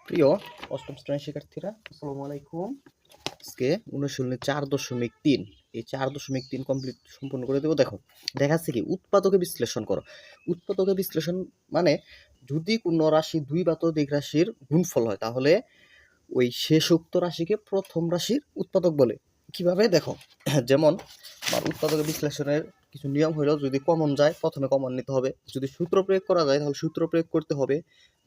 প্রিয় অষ্টম শ্রেণীর শিক্ষার্থীরা, আসসালামু আলাইকুম। আজকে অনুশীলনী 4.3 এই 4.3 কমপ্লিট সম্পূর্ণ করে দেবো। দেখো, দেখাচ্ছে কি উৎপাদকে বিশ্লেষণ করো। উৎপাদকে বিশ্লেষণ মানে যদি কোনো রাশি দুই বা ততোধিক রাশির গুণফল হয় তাহলে ওই শেষোক্ত রাশিকে প্রথম রাশির উৎপাদক বলে। কিভাবে দেখো, যেমন উৎপাদক বিশ্লেষণের কিছু নিয়ম হলো, যদি কমন যায় প্রথমে কমন নিতে হবে, যদি সূত্র প্রয়োগ করা যায় তাহলে সূত্র প্রয়োগ করতে হবে,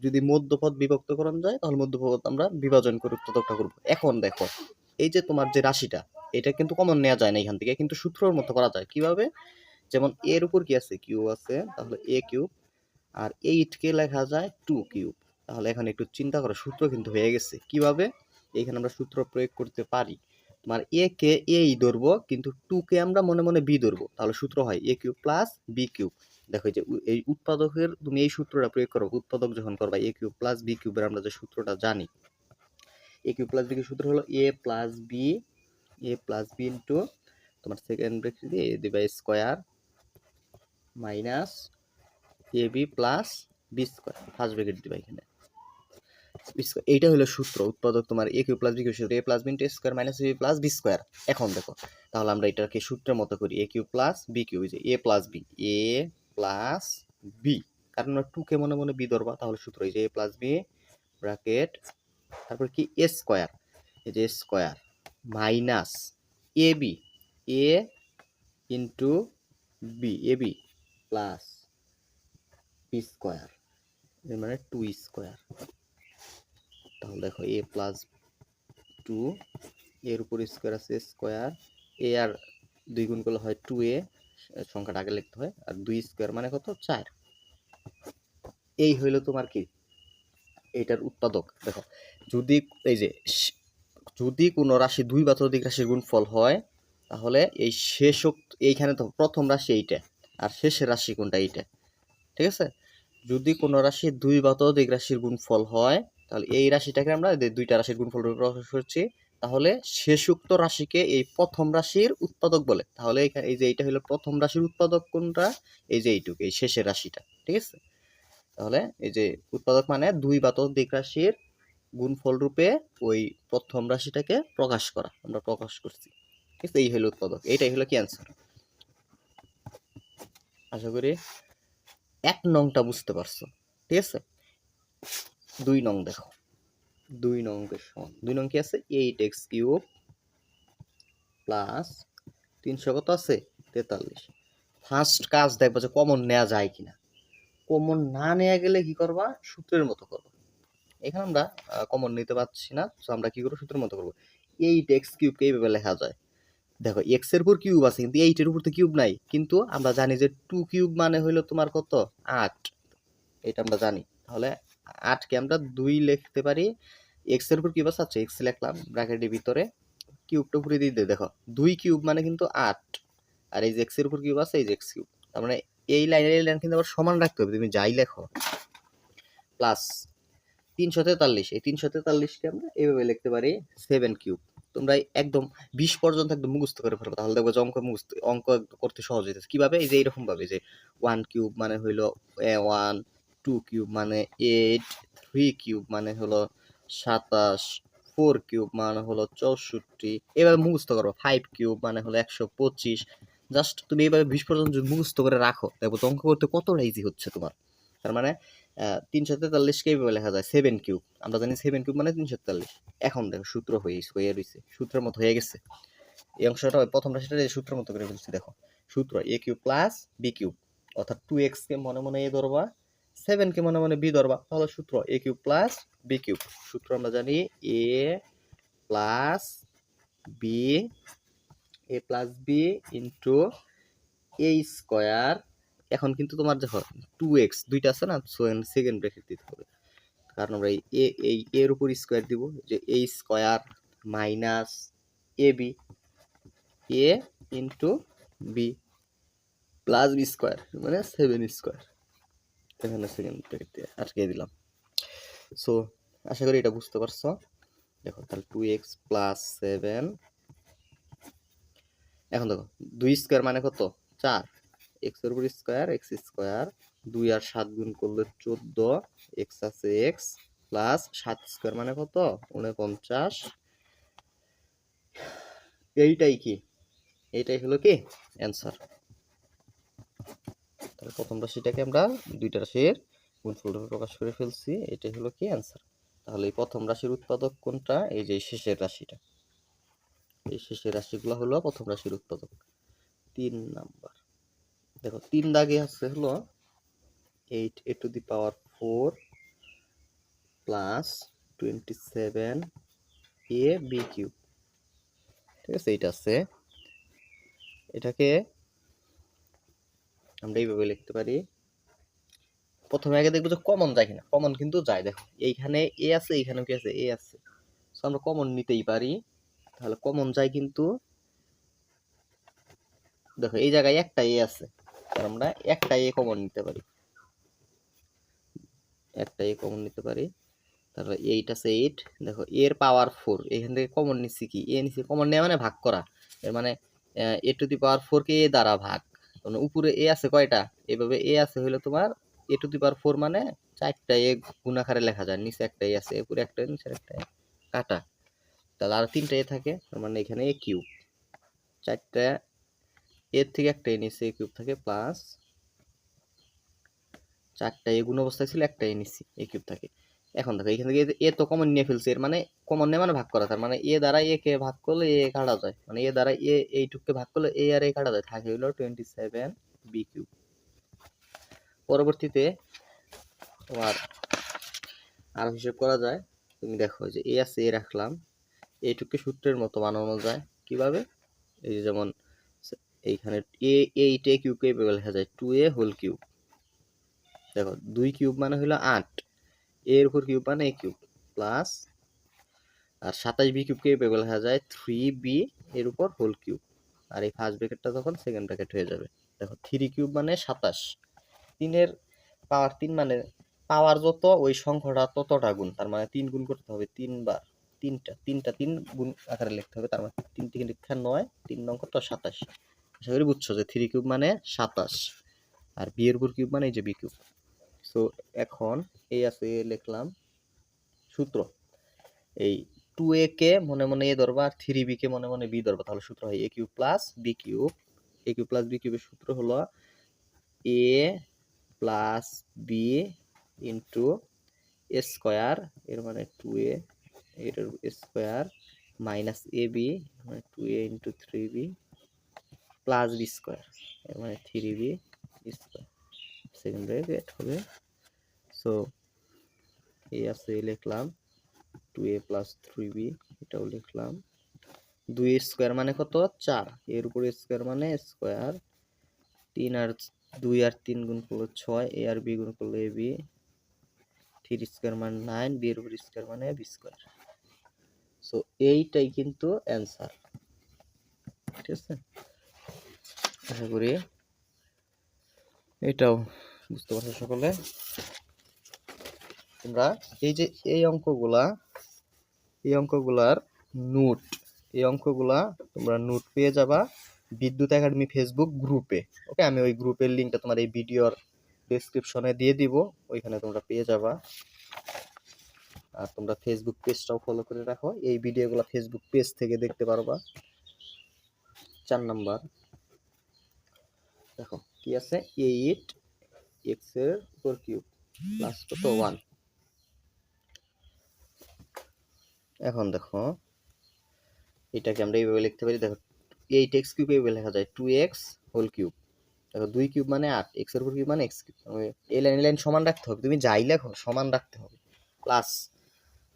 যদি মধ্যপদ বিভক্তকরণ যায় তাহলে মধ্যপদ আমরা বিভাজন করে উৎপাদকটা করব। এখন দেখো, এই যে তোমার যে রাশিটা, এটা কিন্তু কমন নেওয়া যায় না এখান থেকে, কিন্তু সূত্রের মতো করা যায়। কিভাবে? যেমন এর উপর কি আছে, কিউ আছে, তাহলে এ কিউব, আর 8 কে লেখা যায় 2 কিউব। তাহলে এখানে একটু চিন্তা করো, সূত্র কিন্তু হয়ে গেছে। কিভাবে? এখানে আমরা সূত্র প্রয়োগ করতে পারি। তোমার এ কে এই ধরবো, কিন্তু 2 কে আমরা মনে মনে বি ধরবো, তাহলে সূত্র হয় এ কিউব প্লাস বি কিউব। দেখো, যে এই উৎপাদকের তুমি এই সূত্রটা প্রয়োগ করো, উৎপাদক যখন করবা এ কিউব প্লাস বি কিউবের আমরা যে সূত্রটা জানি, A cube plus B cube সূত্র হলো এ প্লাস বি ইন্টু তোমার সেকেন্ড ব্র্যাকেট দিয়ে এ দিবা square minus A B plus B square, first bracket দিবা এখানে। এইটা হলো সূত্র উৎপাদক তোমার A cube plus B cube সূত্র, A plus B into square minus B plus B square. এখন দেখো, তাহলে আমরা এটাকে সূত্রের মতো করি, A cube plus B cube, যে এ প্লাস বি, কারণ আমরা 2 কে মনে মনে বি ধরবা, তাহলে সূত্র এই যে এ প্লাস বি ব্র্যাকেট, তারপর কি এ স্কয়ার, এই যে square minus A B, A into B, A B plus B square, মানে 2 স্কয়ার। তাহলে দেখো এ প্লাস 2, এর উপর স্কয়ার আছে স্কয়ার, এ আর 2 গুণ করলে হয় 2a, সংখ্যাটা আগে লিখতে হয়, আর 2 স্কয়ার মানে কত, 4। এই হইলো তোমার কি এটার উৎপাদক। দেখো, যদি এই যে যদি কোনো রাশি দুই বা ততোধিক রাশির গুণফল হয় তাহলে এই এইখানে তো প্রথম রাশি এইটা, আর শেষের রাশি কোনটা, এইটা। ঠিক আছে? যদি কোনো রাশি দুই বা ততোধিক রাশির গুণফল হয় তাহলে এই রাশিটাকে আমরা দুইটা রাশির গুণফল রূপে প্রকাশ করছি, তাহলে শেষোক্ত রাশিকে এই প্রথম রাশির উৎপাদক বলে। তাহলে এখানে এই যে এইটা হলো প্রথম রাশির উৎপাদক কোনটা, এই যে এইটুকু, এই শেষের রাশিটা। ঠিক আছে? তাহলে এই যে উৎপাদক মানে দুই বা ততোধিক রাশির গুণফল রূপে ওই প্রথম রাশিটাকে প্রকাশ করা, আমরা প্রকাশ করছি। ঠিক আছে? এই হলো উৎপাদক, এইটাই হলো কি অ্যান্সার। আশা করি 1 নংটা বুঝতে পারছো। ঠিক আছে? 2 নং দেখো, 2 নং এর সমান 2 নং কি আছে, 8x কিউব প্লাস 300 কত আছে, 43। ফার্স্ট কাজ দেখবো যে কমন নেওয়া যায় কিনা। কমন না নেওয়া গেলে কি করবা, সূত্রের মতো করবো। এখানে আমরা কমন নিতে পারছি না, তো আমরা কি করবো, সূত্রের মতো করবো। 8x কিউব কে এইভাবে লেখা যায়। দেখো, x এর উপর কিউব আছে কিন্তু 8 এর উপর তো কিউব নাই, কিন্তু আমরা জানি যে 2 কিউব মানে হইলো তোমার কত, 8। এটা আমরা জানি। তাহলে 8 কে আমরা 2 লিখতে পারি, x এর উপর কিউব আছে, আচ্ছা x লিখলাম ব্র্যাকেটের ভিতরে, কিউবটা উপরে দিয়ে দে। দেখো 2 কিউব মানে কিন্তু 8, আর এই যে x এর উপর কিউব আছে, এই যে x কিউব, তার মানে এই লাইন কিন্তু আবার সমান রাখতে হবে, তুমি যাই লেখো। প্লাস 343, এই 343 কে আমরা এইভাবে লিখতে পারি 7 কিউব। তোমরা একদম 20 পর্যন্ত একদম মুখস্থ করে ফেলবে, তাহলে দেখবো যে অঙ্ক করতে সহজ হইতেছে। কিভাবে? এই যে এইরকম ভাবে, যে 1 কিউব মানে হইলো 1, 2 কিউব মানে 8, 3 কিউব মানে হলো 27, 4 কিউব মানে হলো 64, এভাবে মুখস্থ করো। 5 কিউব মানে হলো 125। জাস্ট তুমি এইভাবে 20 পর্যন্ত যদি মুখস্থ করে রাখো, দেখবো তো অঙ্ক করতে কতটা ইজি হচ্ছে তোমার। তার মানে 343কে এইভাবে লেখা যায় 7 কিউব। আমরা জানি 7 কিউব মানে 343। এখন দেখো সূত্র হয়ে রয়েছে, সূত্রের মতো হয়ে গেছে। এই অংশটা প্রথম রাশিটা সূত্রের মতো করে ফেলছি। দেখো, সূত্র এ কিউব প্লাস বি কিউব, অর্থাৎ 2x কে মনে মনে এ ধরবা, 7 কে মনে মনে বি ধরবা, তাহলে সূত্র এ কিউব প্লাস বি কিউব। সূত্র আমরা জানি এ প্লাস বি, এ প্লাস বি ইন্টু এ স্কয়ার। এখন কিন্তু তোমার দেখো 2x দুইটা আছে না, সেকেন্ড ব্র্যাকেট দিতে হবে, কারণ আমরা এই এর উপর স্কয়ার দিব, যে A square minus A B, A into B plus B square মানে 7 স্কয়ার। এখানে সেকেন্ড ব্র্যাকেট দিয়ে আটকে দিলাম। সো আশা করি এটা বুঝতে পারছো। দেখো, তাহলে 2x প্লাস 7, এখন দেখো 2 স্কয়ার মানে কত, 4, x এর উপর স্কয়ার, x স্কয়ার, 2 আর 7 গুণ করলে 14, x আছে x, প্লাস 7 স্কোয়ার মানে কত 49। এইটাই কি, এইটাই হলো কি অ্যান্সার। তাহলে প্রথম রাশিটাকে আমরা দুইটা রাশির গুণফল রূপে প্রকাশ করে ফেলছি, এটাই হলো কি অ্যান্সার। তাহলে এই প্রথম রাশির উৎপাদক কোনটা, এই যে শেষের রাশিটা, এই শেষের রাশিগুলো হলো প্রথম রাশির উৎপাদক। 3 নাম্বার দেখো 3 দাগে আছে হলো 8a to the power 4 plus 27ab cube, ঠিক আছে। এইটা আছে, এটাকে আমরা এইভাবে লিখতে পারি। প্রথমে আগে দেখবো যে কমন যায় কিনা, কমন কিন্তু যায়। দেখো এইখানে এ আছে, এইখানে কি আছে, এ আছে, সো আমরা কমন নিতেই পারি। তাহলে কমন যায় কিন্তু দেখো এই জায়গায় একটা এ আছে, তার আমরা একটা এ কমন নিতে পারি, একটা এ কমন নিতে পারি। তারপর 8 আছে 8, দেখো এর পাওয়ার 4, এখান থেকে কমন নিচ্ছি কি এ নিচ্ছি, কমন নেওয়া মানে ভাগ করা, এর মানে এ টু দি পাওয়ার 4 কে এ দ্বারা ভাগ, মানে উপরে এ আছে কয়টা, এভাবে এ আছে হইলো তোমার এ টু দি পাওয়ার 4 মানে 4টা এ গুণাকারে লেখা যায়, নিচে একটা এ আছে, উপরে একটা নিচে একটা কাটা, তাহলে আর 3টা এ থাকে, তার মানে এখানে এ কিউব, 4টা এর থেকে একটা এ নিচে এ কিউব থাকে, প্লাস 4টা এ গুণ অবস্থায় ছিল, একটা এ নিচে এ কিউব থাকে। এখন দেখো এখান থেকে এ তো কমন নিয়ে ফেলছে, এর মানে কমন নেই মানে ভাগ করা, তার মানে এ দ্বারা এ কে ভাগ করলে এ কাটা যায়, মানে এ দ্বারা এ এইটুককে ভাগ করলে এ আর এ কাটা যায়, থাকে হলো 27b কিউব। পরবর্তীতে তোমার আর হিসেব করা যায়, তুমি দেখো যে এ আছে এ রাখলাম, এইটুককে সূত্রের মতো বানানো যায় কিভাবে, এই যে যেমন এইখানে এ 8a কিউবকে এইভাবে লেখা যায় 2a হোল কিউব। দেখো 2 কিউব মানে হলো 8, এর উপর কিউব মানে এ কিউব, প্লাস আর 27b কিউবকে এইভাবে লেখা যায় 3b এর উপর হোল কিউব, আর এই ফার্স্ট ব্র্যাকেটটা তখন সেকেন্ড ব্র্যাকেট হয়ে যাবে। দেখো 3 কিউব মানে 27, 3 এর পাওয়ার 3 মানে পাওয়ার যত ওই সংখ্যাটা ততটা গুণ, তার মানে 3 গুণ করতে হবে 3 বার, তিনটা 3 গুণ আকারে লিখতে হবে, তার মানে 3 থেকে লিখা 9, 3 নং কত 27। আশা করি বুঝছো যে 3 কিউব মানে 27, আর বি এর উপর কিউব মানে এই যে বি কিউব। সো এখন এই আছে লিখলাম সূত্র, এই 2a কে মনে মনে এ ধরবা, আর 3b কে মনে মনে বি ধরবা, তাহলে সূত্র হয় a cube plus B cube. a cube plus b কিউবের সূত্র হলো a plus B into a square, এর মানে 2a এর স্কোয়ার, মাইনাস এ বি মানে 2a into 3b plus b square, এর মানে 3b স্কোয়ার, সেকেন্ড ব্র্যাকেট হবে। সো এই আছে লিখলাম 2a প্লাস 3b, এটাও লিখলাম। 2 স্কোয়ার মানে কত 4, এর উপরে স্কোয়ার মানে স্কোয়ার, 3 আর 2 আর 3 গুণ করলে 6, এ আর বি গুণ করলে এ বি, 3 স্কোয়ার মানে 9, বি এর উপর স্কোয়ার মানে বি স্কোয়ার। সো এইটাই কিন্তু অ্যান্সার, ঠিক আছে। আশা করি এটাও বুঝতে পারছো সকলে। তোমরা এই যে এই অঙ্কগুলার নোট, এই অঙ্কগুলা তোমরা নোট পেয়ে যাবা বিদ্যুৎ একাডেমি ফেসবুক গ্রুপে। ওকে, আমি ওই গ্রুপের লিঙ্কটা তোমার এই ভিডিওর ডেসক্রিপশনে দিয়ে দিব, ওইখানে তোমরা পেয়ে যাবা। আর তোমরা ফেসবুক পেজটাও ফলো করে রাখো, এই ভিডিওগুলো ফেসবুক পেজ থেকে দেখতে পারবা। 4 নাম্বার দেখো কি আছে, 8x এর উপর কিউব প্লাস কত 1। এখন দেখো এটাকে আমরা এইভাবে লিখতে পারি, দেখো 8x কিউব এইভাবে লেখা যায় 2x হোল কিউব। দেখো 2 কিউব মানে 8, x এর উপর কিউব মানে x কিউব, এই লাইন সমান রাখতে হবে, তুমি যাই লেখো সমান রাখতে হবে। প্লাস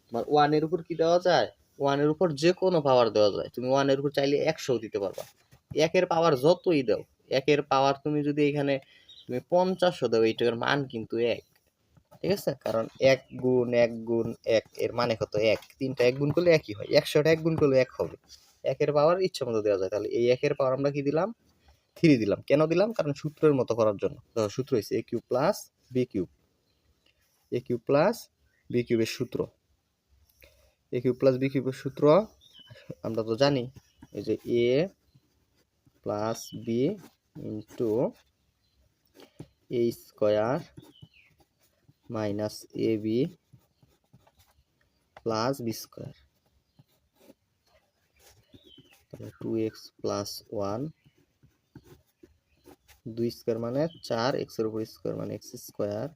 তোমার 1 এর উপর কি দেওয়া যায়, 1 এর উপর যে কোনো পাওয়ার দেওয়া যায়, তুমি 1 এর উপর চাইলে 100 দিতে পারবা, 1 এর পাওয়ার যতই দাও, 1 এর পাওয়ার তুমি যদি এখানে তুমি 50ও দাও, এইটার মান কিন্তু 1, ঠিক আছে। কারণ 1 গুণ 1 গুণ 1 এর মানে কত 1, 3টা 1 গুণ করলে একই হয়, 100টা 1 গুণ করলে 1 হবে। 1 এর পাওয়ার ইচ্ছা মতো দেওয়া যায়, তাহলে এই 1 এর পাওয়ার আমরা কি দিলাম 3 দিলাম। কেন দিলাম, কারণ সূত্রের মতো করার জন্য। দেখো সূত্র হচ্ছে a cube plus B cube, a cube plus b কিউবের সূত্র, a কিউব প্লাস বি কিউবের সূত্র আমরা তো জানি, এই যে a plus B into a square minus A B plus b square, তাহলে 2x প্লাস 1, 2 স্কোয়ার মানে 4, এক্সের উপর স্কোয়ার মানে এক্স স্কোয়ার,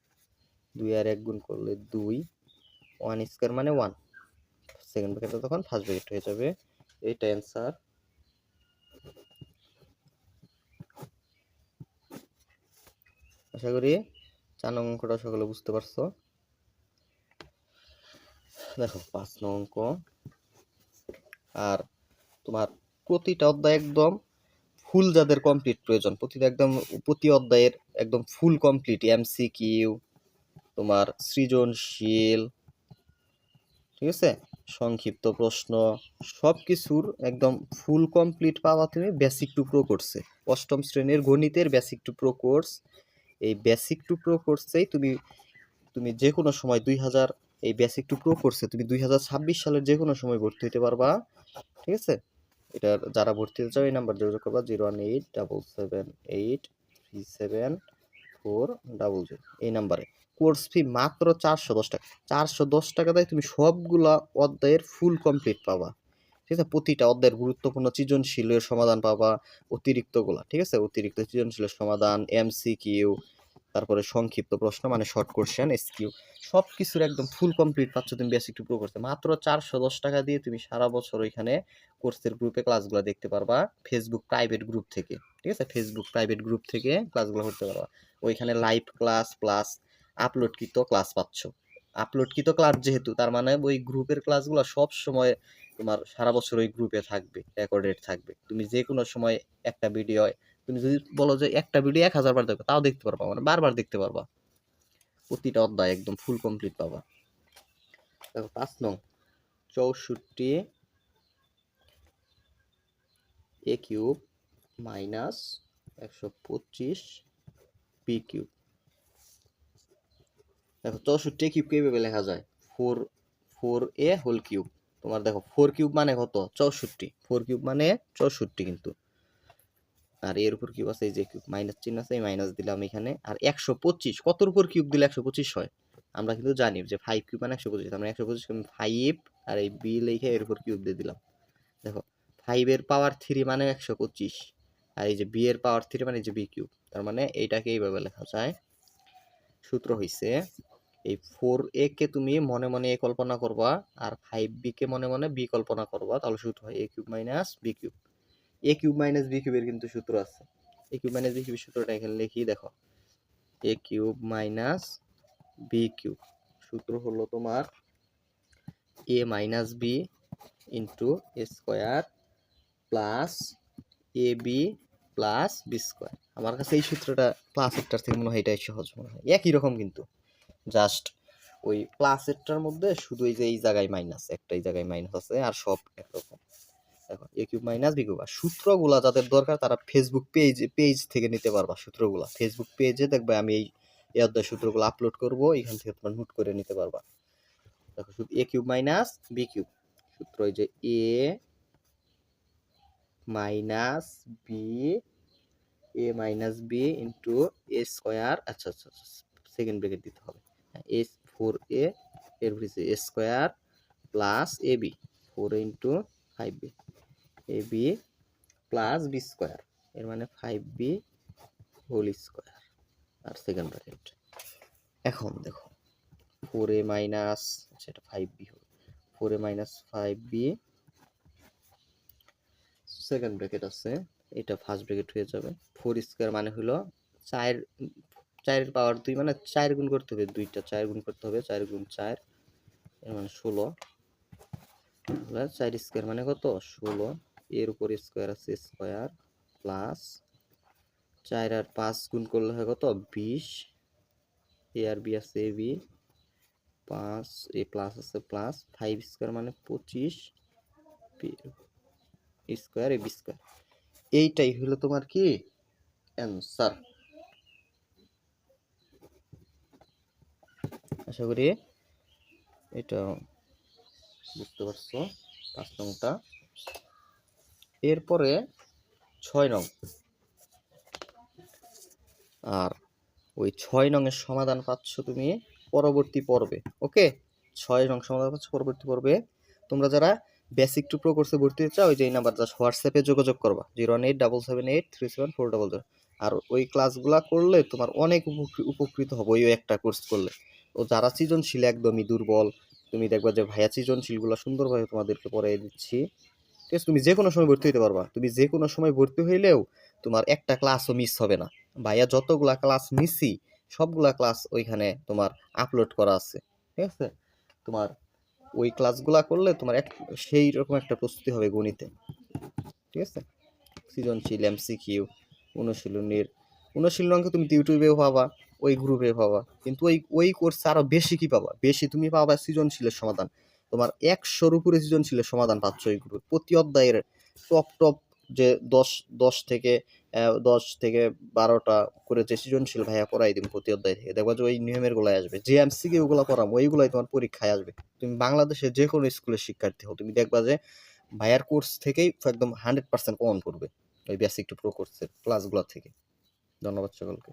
2 আর 1 গুণ করলে 2, 1 স্কোয়ার মানে 1, সেকেন্ড ব্র্যাকেটটা তখন ফার্স্ট ব্র্যাকেট হয়ে যাবে। এইটা অ্যান্সার। আশা করি 4 নং অঙ্কটা সকলে বুঝতে পারছো। দেখো 5 নং অঙ্ক, আর তোমার প্রতিটা অধ্যায় একদম ফুল যাদের কমপ্লিট প্রয়োজন, প্রতি অধ্যায়ের একদম ফুল কমপ্লিট এমসিকিউ, তোমার সৃজনশীল, ঠিক আছে, সংক্ষিপ্ত প্রশ্ন, সব কিছুর একদম ফুল কমপ্লিট পাওয়া তুমি বেসিক টু প্রো কোর্সে, অষ্টম শ্রেণীর গণিতের বেসিক টু প্রো কোর্স। এই বেসিক টু প্রো কোর্সেই তুমি যে কোনো সময় এই বেসিক টু প্রো কোর্সে তুমি 2026 সালের যে কোনো সময় ভর্তি হতে পারবা, ঠিক আছে। এটা যারা ভর্তি হতে চাও এই নাম্বার যোগাযোগ করবা 01877837400, এই নাম্বারে। কোর্স ফি মাত্র 410 টাকা। 410 টাকা দেয় তুমি সবগুলা অধ্যায়ের ফুল কমপ্লিট পাবা, ঠিক আছে। প্রতিটা অধ্যায়ের গুরুত্বপূর্ণ সৃজনশীলের সমাধান পাবা, অতিরিক্তগুলা, ঠিক আছে, অতিরিক্ত সৃজনশীলের সমাধান, এমসিকিউ, তারপরে সংক্ষিপ্ত প্রশ্ন মানে শর্ট কোশ্চেন, এসকিউ, সব কিছুর একদম ফুল কমপ্লিট পাচ্ছ তুমি বেসিক টু প্রো কোর্সে। মাত্র 410 টাকা দিয়ে তুমি সারা বছর ওইখানে কোর্সের গ্রুপে ক্লাসগুলো দেখতে পারবা, ফেসবুক প্রাইভেট গ্রুপ থেকে, ঠিক আছে, ফেসবুক প্রাইভেট গ্রুপ থেকে ক্লাসগুলো করতে পারবা। ওইখানে লাইভ ক্লাস প্লাস আপলোডকৃত ক্লাস পাচ্ছ। আপলোডকৃত ক্লাস যেহেতু, তার মানে ওই গ্রুপের ক্লাসগুলো সব সময় তোমার সারা বছর ওই গ্রুপে থাকবে, রেকর্ডেড থাকবে। তুমি যে কোনো সময় একটা ভিডিও, তুমি যদি বলো যে একটা ভিডিও 1000 বার দেখো, তাও দেখতে পারবা, মানে বারবার দেখতে পারবা। প্রতিটা অধ্যায় একদম ফুল কমপ্লিট পাবা। দেখো 5 নং, 64 a cube minus 125 b cube. দেখো 64 কিউব কিভাবে লেখা যায়, 4a হোল কিউব। তোমার দেখো 4 কিউব মানে কত, 64, 4 কিউব মানে 64 কিন্তু। আর এর উপর কিউব আছে, এই যে কিউব মাইনাস চিহ্ন আছে, এই মাইনাস দিলাম এখানে। আর 125 কতর উপর কিউব দিলে 125 হয়, আমরা কিন্তু জানি যে 5 কিউব মানে 125, আমরা 125 5 আর এই বি লিখে এর উপর কিউব দিয়ে দিলাম। দেখো 5 এর পাওয়ার 3 মানে 125, আর এই যে বি এর পাওয়ার 3 মানে এই যে বি কিউব। তার মানে এইটাকে এইভাবে লেখা যায়। সূত্র হইছে, এই 4a কে তুমি মনে মনে এ কল্পনা করবা, আর 5b কে মনে মনে বি কল্পনা করবা, তাহলে সূত্র হয় a cube minus b cube. A cube minus b কিউবের কিন্তু সূত্র আছে, এ কিউব মাইনাস বি কিউবের সূত্রটা এখানে লিখি। দেখো এ কিউব মাইনাস বি কিউব সূত্র হলো তোমার এ minus B into a square plus A B plus b square. আমার কাছে এই সূত্রটা প্লাস একটার থেকে মনে হয় এটাই সহজ মনে হয়, একই রকম কিন্তু, জাস্ট ওই প্লাস একটার মধ্যে শুধু এই যে এই জায়গায় মাইনাস, একটা এই জায়গায় মাইনাস আছে, আর সব একরকম। দেখো এ কিউব মাইনাস বি কিউব। আর সূত্রগুলা যাদের দরকার তারা ফেসবুক পেজ থেকে নিতে পারবা সূত্রগুলা। ফেসবুক পেজে দেখবে আমি এই অধ্যায় সূত্রগুলো আপলোড করব, এখান থেকে তোমরা নোট করে নিতে পারবা। দেখো শুধু এ কিউব মাইনাস বি কিউব সূত্র, এই যে এ minus B, A minus B into a square, আচ্ছা আচ্ছা সেকেন্ড ব্র্যাকেট দিতে হবে, এ 4a এর ভিতরে এ square plus A B 4 into 5b A B plus b square, এর মানে 5b হোল স্কোয়ার, আর সেকেন্ড ব্র্যাকেট। এখন দেখো 4a মাইনাস, সেটা 5b হবে, 4a minus 5b second bracket আছে, এটা ফার্স্ট ব্র্যাকেট হয়ে যাবে। 4 স্কোয়ার মানে হলো 4, 4 এর পাওয়ার 2 মানে 4 গুণ করতে হবে, দুইটা 4 গুণ করতে হবে, 4 গুণ 4 এর মানে 16, 4 স্কোয়ার মানে কত 16, এর উপর স্কোয়ার আছে স্কোয়ার প্লাস 4 আর 5 গুণ করলে হয় কত 20, এ আর বি আছে এ বি 5, এ প্লাস আছে প্লাস 5 স্কোয়ার মানে 25 স্কোয়ার এ বি স্কোয়ার। এইটাই হলো তোমার কি অ্যান্সার। আশা করি এটা বুঝতে পারছো 5 নংটা। এরপরে 6 নং, আর ওই 6 নং এর সমাধান পাচ্ছ তুমি পরবর্তী পর্বে। ওকে। 6 নং সমাধান হচ্ছে পরবর্তী পর্বে। তোমরা যারা বেসিক টু প্রো কোর্সে ভর্তি হতে চাও, ওই যে এই নাম্বার জাস্ট হোয়াটসঅ্যাপে যোগাযোগ করবা 018778374 আর ওই ক্লাসগুলা করলে তোমার অনেক উপকৃত হবে ওই একটা কোর্স করলে। ও যারা সৃজনশীল একদমই দুর্বল, তুমি দেখবা যে ভাইয়া সৃজনশীলগুলো সুন্দরভাবে তোমাদেরকে পড়াই দিচ্ছি, ঠিক আছে? তুমি যে কোনো সময় ভর্তি হতে পারবা। তুমি যে কোনো সময় ভর্তি হইলেও তোমার একটা ক্লাসও মিস হবে না। ভাইয়া যতগুলা ক্লাস নিছি সবগুলা ক্লাস ওইখানে তোমার আপলোড করা আছে, ঠিক আছে? তোমার ওই ক্লাসগুলা করলে তোমার সেই রকম একটা প্রস্তুতি হবে গণিতে, ঠিক আছে? সৃজনশীল এমসিকিউ অনুশীলনীর অঙ্ক তুমি ইউটিউবেও পাবা, ওই গ্রুপে পাবা, কিন্তু ওই কোর্সে আরো বেশি কি পাবা, বেশি তুমি পাবা সৃজনশীলের সমাধান। তোমার 100-র উপরে সৃজনশীলের সমাধান পাচ্ছ ওই গ্রুপে। প্রতি অধ্যায়ের টপ টপ যে 10 থেকে 12টা করে যে সৃজনশীল ভাইয়া পড়াই দিন প্রতি অধ্যায় থেকে, দেখবা যে ওই নিয়মের গুলাই আসবে। যে এমসিকিউ গুলা পড়াম ওইগুলাই তোমার পরীক্ষায় আসবে। তুমি বাংলাদেশের যে কোনো স্কুলের শিক্ষার্থী হও, তুমি দেখবা যে ভাইয়ার কোর্স থেকেই একদম 100% কমন করবে ওই বেসিক টু প্রো কোর্সের ক্লাসগুলো থেকে। ধন্যবাদ সকলকে।